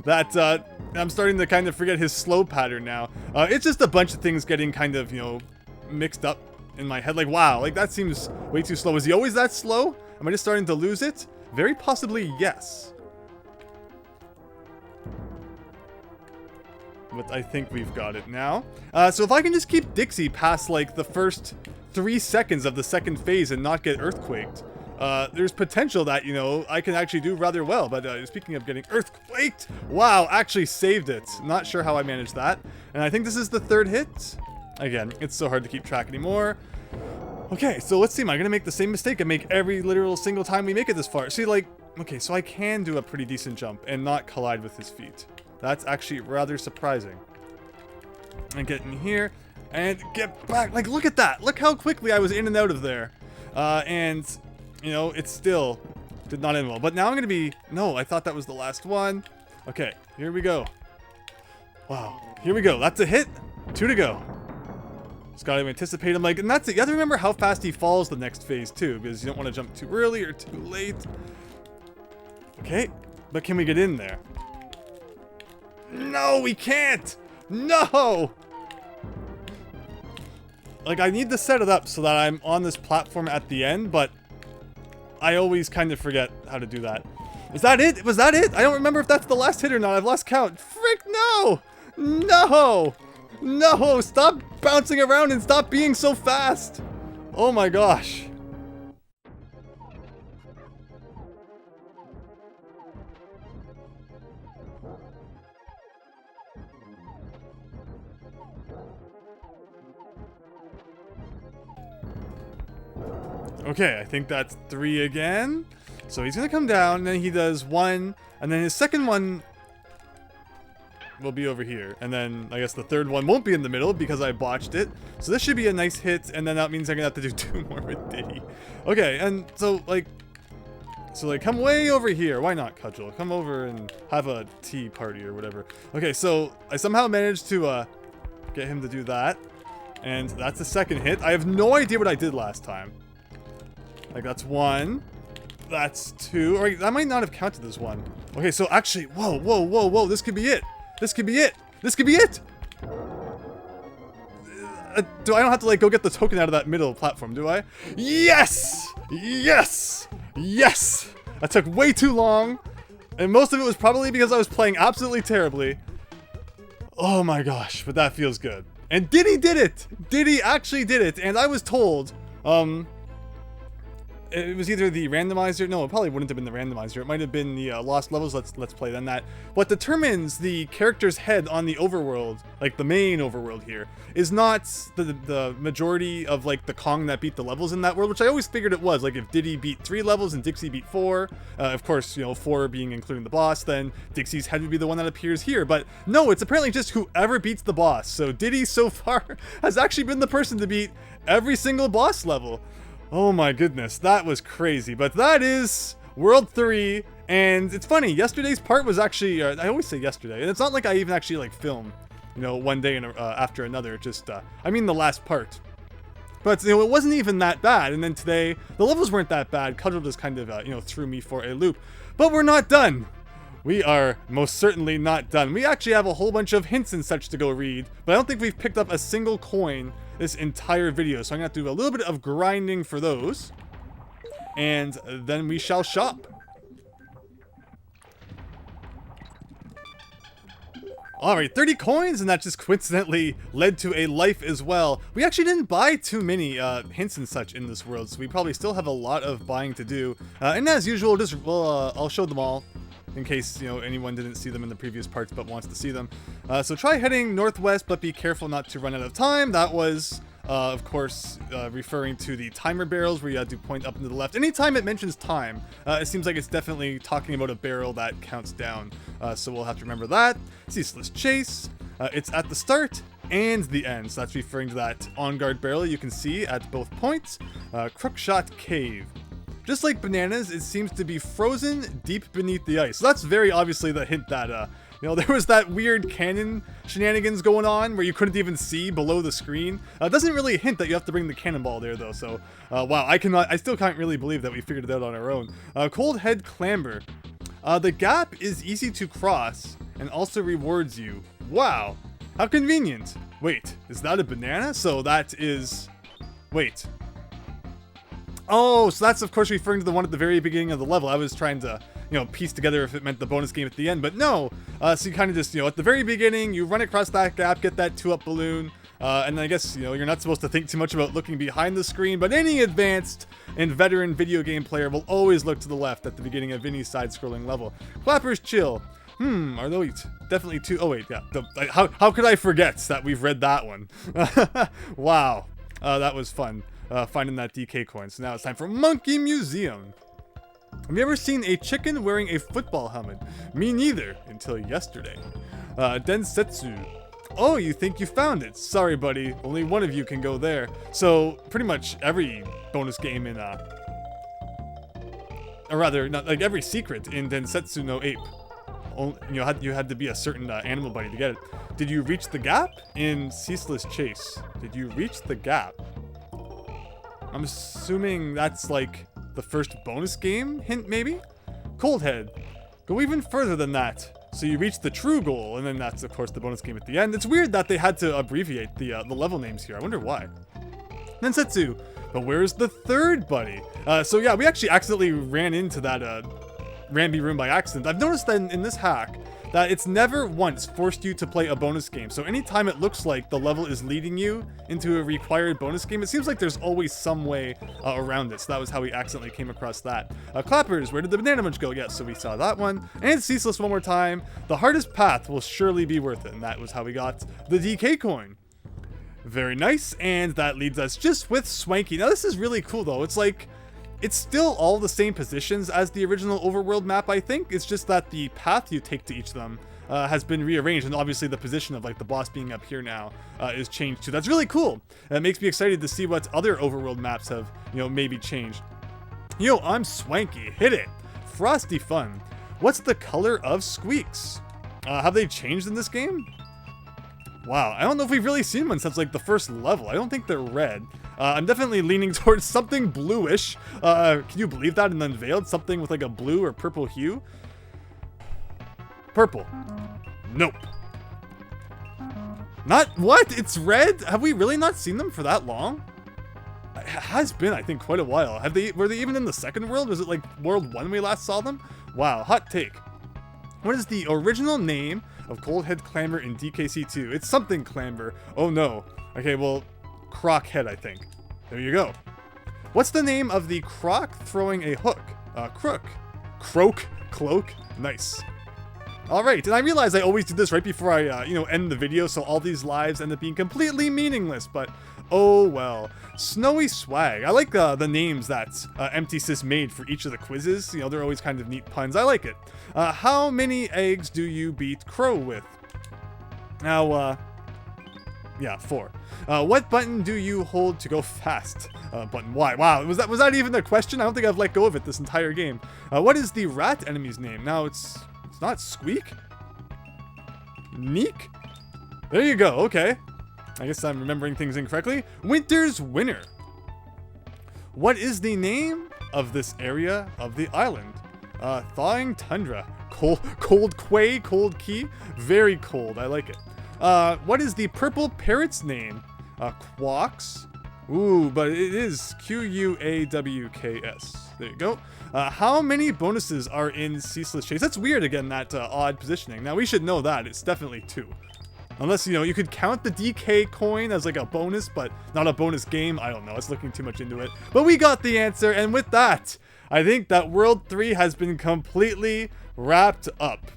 that I'm starting to kind of forget his slow pattern now. It's just a bunch of things getting kind of, you know, mixed up in my head. Like, wow, like that seems way too slow. Is he always that slow? Am I just starting to lose it? Very possibly, yes. But I think we've got it now. So if I can just keep Dixie past like the first 3 seconds of the second phase and not get earthquaked, there's potential that, you know, I can actually do rather well. But speaking of getting earthquaked, wow, actually saved it. Not sure how I managed that. And I think this is the 3rd hit. Again, it's so hard to keep track anymore. Okay, so let's see. Am I gonna make the same mistake and make every literal single time we make it this far? See, like, okay, so I can do a pretty decent jump and not collide with his feet. That's actually rather surprising. And get in here and get back. Like, look at that. Look how quickly I was in and out of there. And, you know, it still did not end well. But now I'm going to be... No, I thought that was the last one. Okay, here we go. Wow. Here we go. That's a hit. 2 to go. Just got to anticipate him. Like, and that's it. You have to remember how fast he falls the next phase, too. Because you don't want to jump too early or too late. Okay. But can we get in there? No, we can't! No! Like, I need to set it up so that I'm on this platform at the end, but I always kind of forget how to do that. Is that it? Was that it? I don't remember if that's the last hit or not. I've lost count. Frick, no! No! No! Stop bouncing around and stop being so fast! Oh my gosh. Okay, I think that's 3 again. So he's gonna come down, and then he does 1, and then his second one will be over here. And then I guess the 3rd one won't be in the middle because I botched it. So this should be a nice hit, and then that means I'm gonna have to do 2 more with Diddy. Okay, and so like come way over here. Why not, Kudgel? Come over and have a tea party or whatever. Okay, so I somehow managed to get him to do that. And that's the second hit. I have no idea what I did last time. Like, that's 1. That's 2. Or that might not have counted as 1. Okay, so actually, whoa, whoa, whoa, whoa. This could be it. This could be it. This could be it. I don't have to, like, go get the token out of that middle platform, do I? Yes! Yes! Yes! That took way too long. And most of it was probably because I was playing absolutely terribly. Oh my gosh, but that feels good. And Diddy did it! Diddy actually did it. And I was told, it was either the randomizer. No, it probably wouldn't have been the randomizer. It might have been the lost levels. Let's play then that. What determines the character's head on the overworld, like the main overworld here, is not the majority of like the Kong that beat the levels in that world, which I always figured it was. Like if Diddy beat 3 levels and Dixie beat 4, of course, you know, 4 being including the boss, then Dixie's head would be the one that appears here. But no, it's apparently just whoever beats the boss. So Diddy so far has actually been the person to beat every single boss level. Oh my goodness, that was crazy. But that is World 3, and it's funny, yesterday's part was actually, I always say yesterday, and it's not like I even actually like film, you know, one day after another, just, I mean the last part. But, you know, it wasn't even that bad, and then today, the levels weren't that bad. Kudgel just kind of, you know, threw me for a loop. But we're not done. We are most certainly not done. We actually have a whole bunch of hints and such to go read, but I don't think we've picked up a single coin this entire video, so I'm gonna have to do a little bit of grinding for those, and then we shall shop. Alright, 30 coins, and that just coincidentally led to a life as well. We actually didn't buy too many hints and such in this world, so we probably still have a lot of buying to do. And as usual, I'll show them all, in case, you know, anyone didn't see them in the previous parts but wants to see them. So try heading northwest, but be careful not to run out of time. That was Of course, referring to the timer barrels where you have to point up and to the left. Anytime it mentions time, it seems like it's definitely talking about a barrel that counts down. So we'll have to remember that. Ceaseless Chase. It's at the start and the end. So that's referring to that on-guard barrel you can see at both points. Krookshot Kave. Just like bananas, it seems to be frozen deep beneath the ice. So that's very obviously the hint that, you know, there was that weird cannon shenanigans going on where you couldn't even see below the screen. It doesn't really hint that you have to bring the cannonball there, though. So, wow, I still can't really believe that we figured it out on our own. Cold Head Clamber. The gap is easy to cross and also rewards you. Wow, how convenient. Wait, is that a banana? So that is... Wait. Oh, so that's of course referring to the one at the very beginning of the level. I was trying to, you know, piece together if it meant the bonus game at the end, but no. So you kind of just, you know, at the very beginning, you run across that gap, get that 2-up balloon, and then I guess, you know, you're not supposed to think too much about looking behind the screen, but any advanced and veteran video game player will always look to the left at the beginning of any side-scrolling level. Clappers Chill. Are those definitely two? Oh wait, yeah. How could I forget that we've read that one? Wow, that was fun. Finding that DK coin. So now it's time for Monkey Museum. Have you ever seen a chicken wearing a football helmet? Me neither, until yesterday. Densetsu. Oh, you think you found it? Sorry, buddy. Only one of you can go there. So, pretty much every bonus game in, or rather, not like every secret in Densetsu no Ape. You had to be a certain animal buddy to get it. Did you reach the gap? In Ceaseless Chase. Did you reach the gap? I'm assuming that's like the first bonus game hint, maybe? Cold Head. Go even further than that. So you reach the true goal, and then that's of course the bonus game at the end. It's weird that they had to abbreviate the level names here. I wonder why. Densetsu. But where's the third buddy? So yeah, we actually accidentally ran into that Ramby room by accident. I've noticed that in this hack that it's never once forced you to play a bonus game. So anytime it looks like the level is leading you into a required bonus game, it seems like there's always some way around it. So that was how we accidentally came across that. Clappers, where did the banana munch go? Yes, so we saw that one. And Ceaseless one more time. The hardest path will surely be worth it. And that was how we got the DK coin. Very nice. And that leads us just with Swanky. Now this is really cool though. It's like, it's still all the same positions as the original overworld map, I think. It's just that the path you take to each of them has been rearranged, and obviously the position of like the boss being up here now is changed too. That's really cool. It makes me excited to see what other overworld maps have, you know, maybe changed. Yo, I'm Swanky. Hit it. Frosty Fun. What's the color of Squeaks? Have they changed in this game? Wow, I don't know if we've really seen one since like the first level. I don't think they're red. I'm definitely leaning towards something bluish. Can you believe that in Unveiled? Something with like a blue or purple hue? Purple. Nope. Not what? It's red? Have we really not seen them for that long? It has been, I think, quite a while. Were they even in the second world? Was it like World 1 we last saw them? Wow, hot take. What is the original name of Cold Head Clamber in DKC2? It's something Clamber. Oh no. Okay, well, Croc Head, I think. There you go. What's the name of the croc throwing a hook? Crook. Cloak. Nice. Alright, and I realize I always do this right before I, you know, end the video, so all these lives end up being completely meaningless, but oh well. Snowy Swag. I like the names that Empty Sis made for each of the quizzes. You know, they're always kind of neat puns. I like it. How many eggs do you beat Crow with? Now, yeah, 4. What button do you hold to go fast? Button Y. Wow, was that even a question? I don't think I've let go of it this entire game. What is the rat enemy's name? Now it's not Squeak? Neek? There you go, okay. I guess I'm remembering things incorrectly. Winter's Winner. What is the name of this area of the island? Thawing Tundra. Cold Quay, Cold Key. Very cold, I like it. What is the purple parrot's name? Quawks. Ooh, but it is Quawks. There you go. How many bonuses are in Ceaseless Chase? That's weird again, that odd positioning. Now we should know that. It's definitely 2. Unless, you know, you could count the DK coin as like a bonus, but not a bonus game. I don't know. It's looking too much into it. But we got the answer, and with that, I think that World 3 has been completely wrapped up.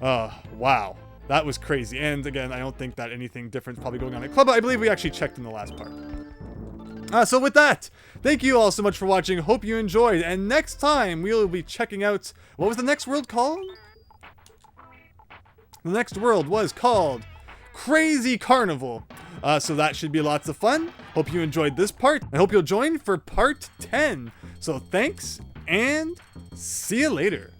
Wow. That was crazy. And again, I don't think that anything different is probably going on at Club. I believe we actually checked in the last part. So with that, thank you all so much for watching. Hope you enjoyed. And next time, we'll be checking out... What was the next world called? The next world was called Crazy Carnival. So that should be lots of fun. Hope you enjoyed this part. I hope you'll join for part 10. So thanks, and see you later.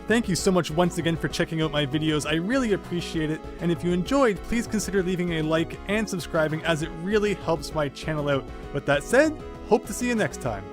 Thank you so much once again for checking out my videos. I really appreciate it. And if you enjoyed, please consider leaving a like and subscribing, as it really helps my channel out. With that said, hope to see you next time.